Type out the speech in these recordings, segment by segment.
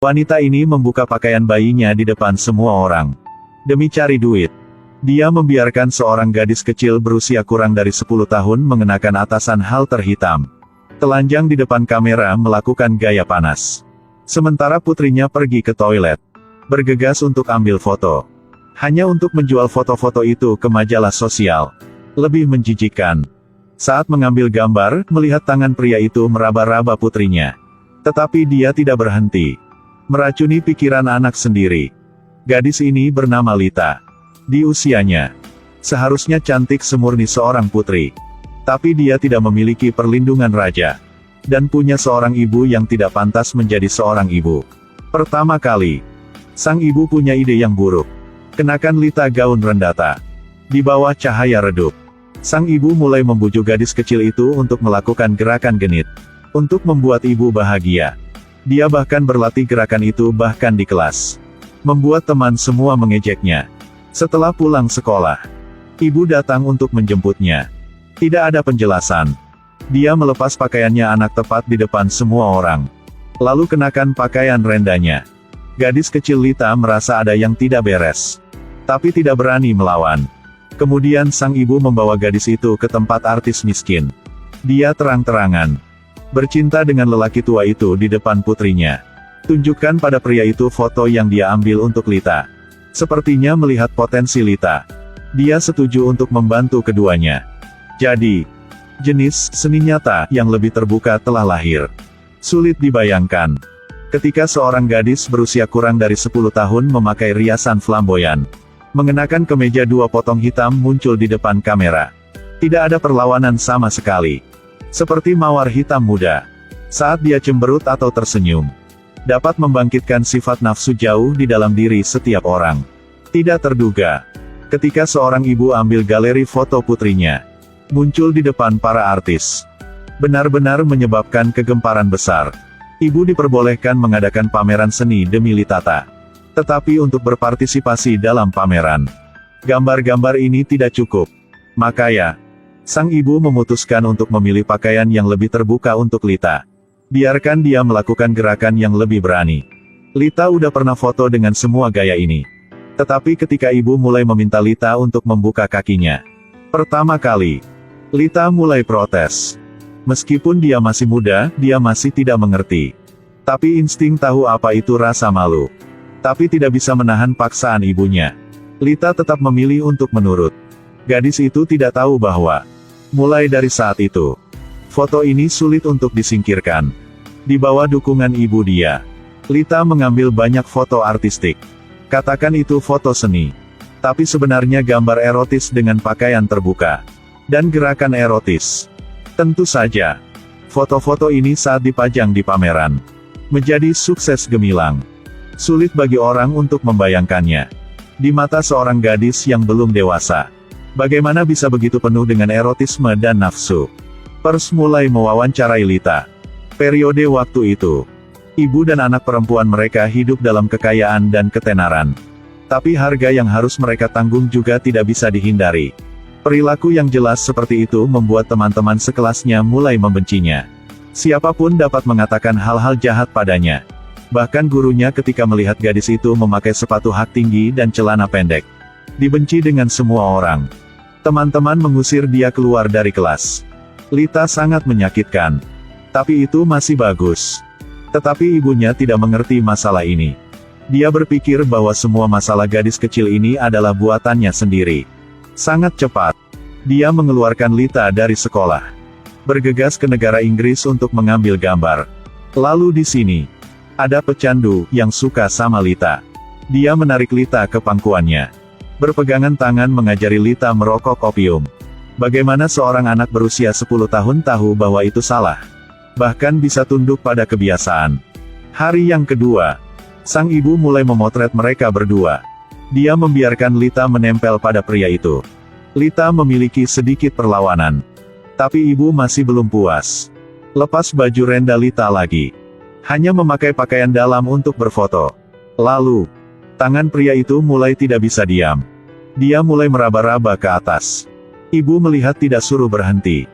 Wanita ini membuka pakaian bayinya di depan semua orang. Demi cari duit, dia membiarkan seorang gadis kecil berusia kurang dari 10 tahun mengenakan atasan halter hitam, telanjang di depan kamera melakukan gaya panas. Sementara putrinya pergi ke toilet, bergegas untuk ambil foto. Hanya untuk menjual foto-foto itu ke majalah sosial. Lebih menjijikkan, saat mengambil gambar, melihat tangan pria itu meraba-raba putrinya. Tetapi dia tidak berhenti. Meracuni pikiran anak sendiri. Gadis ini bernama Lita. Di usianya, seharusnya cantik semurni seorang putri. Tapi dia tidak memiliki perlindungan raja. Dan punya seorang ibu yang tidak pantas menjadi seorang ibu. Pertama kali, sang ibu punya ide yang buruk. Kenakan Lita gaun rendata. Di bawah cahaya redup, sang ibu mulai membujuk gadis kecil itu untuk melakukan gerakan genit. Untuk membuat ibu bahagia. Dia bahkan berlatih gerakan itu bahkan di kelas. Membuat teman semua mengejeknya. Setelah pulang sekolah, ibu datang untuk menjemputnya. Tidak ada penjelasan. Dia melepas pakaiannya anak tepat di depan semua orang. Lalu kenakan pakaian rendanya. Gadis kecil Lita merasa ada yang tidak beres. Tapi tidak berani melawan. Kemudian sang ibu membawa gadis itu ke tempat artis miskin. Dia terang-terangan bercinta dengan lelaki tua itu di depan putrinya. Tunjukkan pada pria itu foto yang dia ambil untuk Lita. Sepertinya melihat potensi Lita. Dia setuju untuk membantu keduanya. Jadi, jenis seni nyata yang lebih terbuka telah lahir. Sulit dibayangkan. Ketika seorang gadis berusia kurang dari 10 tahun memakai riasan flamboyan, mengenakan kemeja 2 potong hitam muncul di depan kamera. Tidak ada perlawanan sama sekali. Seperti mawar hitam muda. Saat dia cemberut atau tersenyum, dapat membangkitkan sifat nafsu jauh di dalam diri setiap orang. Tidak terduga, ketika seorang ibu ambil galeri foto putrinya, muncul di depan para artis. Benar-benar menyebabkan kegemparan besar. Ibu diperbolehkan mengadakan pameran seni demi Litata. Tetapi untuk berpartisipasi dalam pameran, gambar-gambar ini tidak cukup. Makanya, sang ibu memutuskan untuk memilih pakaian yang lebih terbuka untuk Lita. Biarkan dia melakukan gerakan yang lebih berani. Lita udah pernah foto dengan semua gaya ini. Tetapi ketika ibu mulai meminta Lita untuk membuka kakinya, pertama kali, Lita mulai protes. Meskipun dia masih muda, dia masih tidak mengerti. Tapi insting tahu apa itu rasa malu. Tapi tidak bisa menahan paksaan ibunya. Lita tetap memilih untuk menurut. Gadis itu tidak tahu bahwa mulai dari saat itu, foto ini sulit untuk disingkirkan. Di bawah dukungan ibu dia, Lita mengambil banyak foto artistik. Katakan itu foto seni. Tapi sebenarnya gambar erotis dengan pakaian terbuka. Dan gerakan erotis. Tentu saja, foto-foto ini saat dipajang di pameran, menjadi sukses gemilang. Sulit bagi orang untuk membayangkannya. Di mata seorang gadis yang belum dewasa, bagaimana bisa begitu penuh dengan erotisme dan nafsu? Pers mulai mewawancarai Lita. Periode waktu itu, ibu dan anak perempuan mereka hidup dalam kekayaan dan ketenaran. Tapi harga yang harus mereka tanggung juga tidak bisa dihindari. Perilaku yang jelas seperti itu membuat teman-teman sekelasnya mulai membencinya. Siapapun dapat mengatakan hal-hal jahat padanya. Bahkan gurunya ketika melihat gadis itu memakai sepatu hak tinggi dan celana pendek. Dibenci dengan semua orang. Teman-teman mengusir dia keluar dari kelas. Lita sangat menyakitkan. Tapi itu masih bagus. Tetapi ibunya tidak mengerti masalah ini. Dia berpikir bahwa semua masalah gadis kecil ini adalah buatannya sendiri. Sangat cepat, dia mengeluarkan Lita dari sekolah. Bergegas ke negara Inggris untuk mengambil gambar. Lalu di sini, ada pecandu yang suka sama Lita. Dia menarik Lita ke pangkuannya. Berpegangan tangan mengajari Lita merokok opium. Bagaimana seorang anak berusia 10 tahun tahu bahwa itu salah? Bahkan bisa tunduk pada kebiasaan. Hari yang kedua, sang ibu mulai memotret mereka berdua. Dia membiarkan Lita menempel pada pria itu. Lita memiliki sedikit perlawanan. Tapi ibu masih belum puas. Lepas baju renda Lita lagi. Hanya memakai pakaian dalam untuk berfoto. Lalu, tangan pria itu mulai tidak bisa diam. Dia mulai meraba-raba ke atas. Ibu melihat tidak suruh berhenti.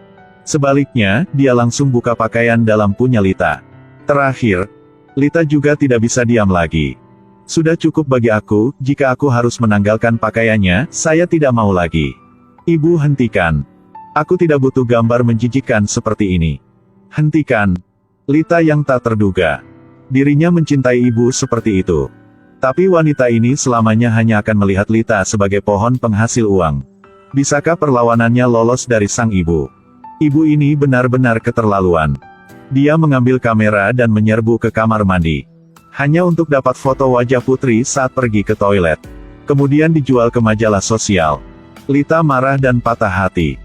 Sebaliknya, dia langsung buka pakaian dalam punya Lita. Terakhir, Lita juga tidak bisa diam lagi. Sudah cukup bagi aku, jika aku harus menanggalkan pakaiannya, saya tidak mau lagi. Ibu hentikan. Aku tidak butuh gambar menjijikkan seperti ini. Hentikan. Lita yang tak terduga. Dirinya mencintai ibu seperti itu. Tapi wanita ini selamanya hanya akan melihat Lita sebagai pohon penghasil uang. Bisakah perlawanannya lolos dari sang ibu? Ibu ini benar-benar keterlaluan. Dia mengambil kamera dan menyerbu ke kamar mandi. Hanya untuk dapat foto wajah putri saat pergi ke toilet. Kemudian dijual ke majalah sosial. Lita marah dan patah hati.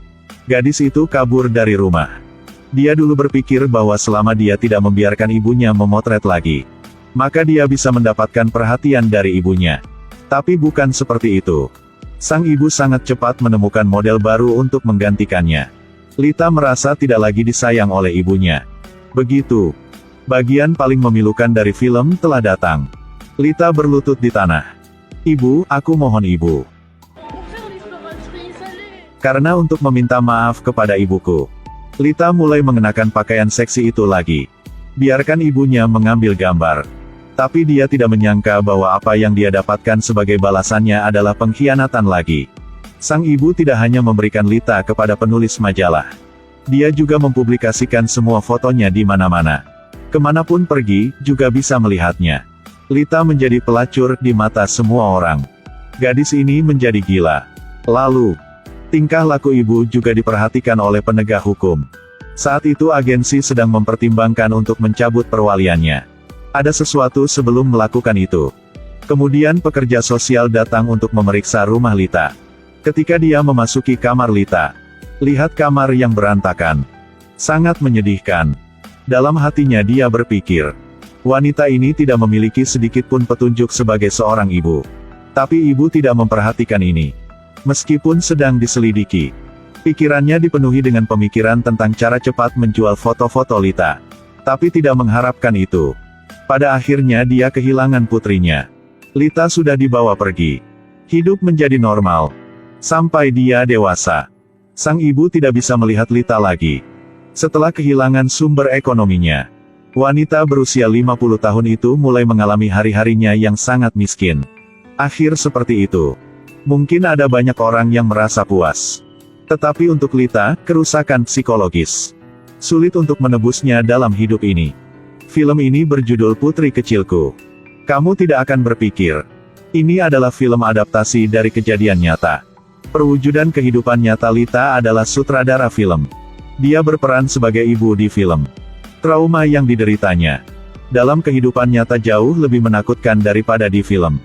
Gadis itu kabur dari rumah. Dia dulu berpikir bahwa selama dia tidak membiarkan ibunya memotret lagi, maka dia bisa mendapatkan perhatian dari ibunya. Tapi bukan seperti itu. Sang ibu sangat cepat menemukan model baru untuk menggantikannya. Lita merasa tidak lagi disayang oleh ibunya. Begitu. Bagian paling memilukan dari film telah datang. Lita berlutut di tanah. Ibu, aku mohon ibu. Karena untuk meminta maaf kepada ibuku. Lita mulai mengenakan pakaian seksi itu lagi. Biarkan ibunya mengambil gambar. Tapi dia tidak menyangka bahwa apa yang dia dapatkan sebagai balasannya adalah pengkhianatan lagi. Sang ibu tidak hanya memberikan Lita kepada penulis majalah. Dia juga mempublikasikan semua fotonya di mana-mana. Kemanapun pergi, juga bisa melihatnya. Lita menjadi pelacur di mata semua orang. Gadis ini menjadi gila. Lalu, tingkah laku ibu juga diperhatikan oleh penegak hukum. Saat itu agensi sedang mempertimbangkan untuk mencabut perwaliannya. Ada sesuatu sebelum melakukan itu. Kemudian pekerja sosial datang untuk memeriksa rumah Lita. Ketika dia memasuki kamar Lita, lihat kamar yang berantakan. Sangat menyedihkan. Dalam hatinya dia berpikir, wanita ini tidak memiliki sedikit pun petunjuk sebagai seorang ibu. Tapi ibu tidak memperhatikan ini. Meskipun sedang diselidiki, pikirannya dipenuhi dengan pemikiran tentang cara cepat menjual foto-foto Lita. Tapi tidak mengharapkan itu. Pada akhirnya dia kehilangan putrinya. Lita sudah dibawa pergi. Hidup menjadi normal. Sampai dia dewasa. Sang ibu tidak bisa melihat Lita lagi. Setelah kehilangan sumber ekonominya, wanita berusia 50 tahun itu mulai mengalami hari-harinya yang sangat miskin. Akhir seperti itu. Mungkin ada banyak orang yang merasa puas. Tetapi untuk Lita, kerusakan psikologis. Sulit untuk menebusnya dalam hidup ini. Film ini berjudul Putri Kecilku. Kamu tidak akan berpikir. Ini adalah film adaptasi dari kejadian nyata. Perwujudan kehidupan nyata Lita adalah sutradara film. Dia berperan sebagai ibu di film. Trauma yang dideritanya dalam kehidupan nyata jauh lebih menakutkan daripada di film.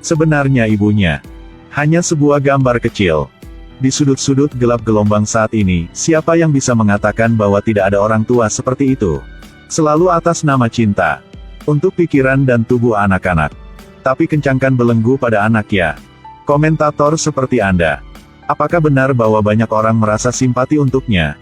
Sebenarnya ibunya hanya sebuah gambar kecil. Di sudut-sudut gelap gelombang saat ini, siapa yang bisa mengatakan bahwa tidak ada orang tua seperti itu? Selalu atas nama cinta. Untuk pikiran dan tubuh anak-anak. Tapi kencangkan belenggu pada anak ya. Komentator seperti Anda. Apakah benar bahwa banyak orang merasa simpati untuknya?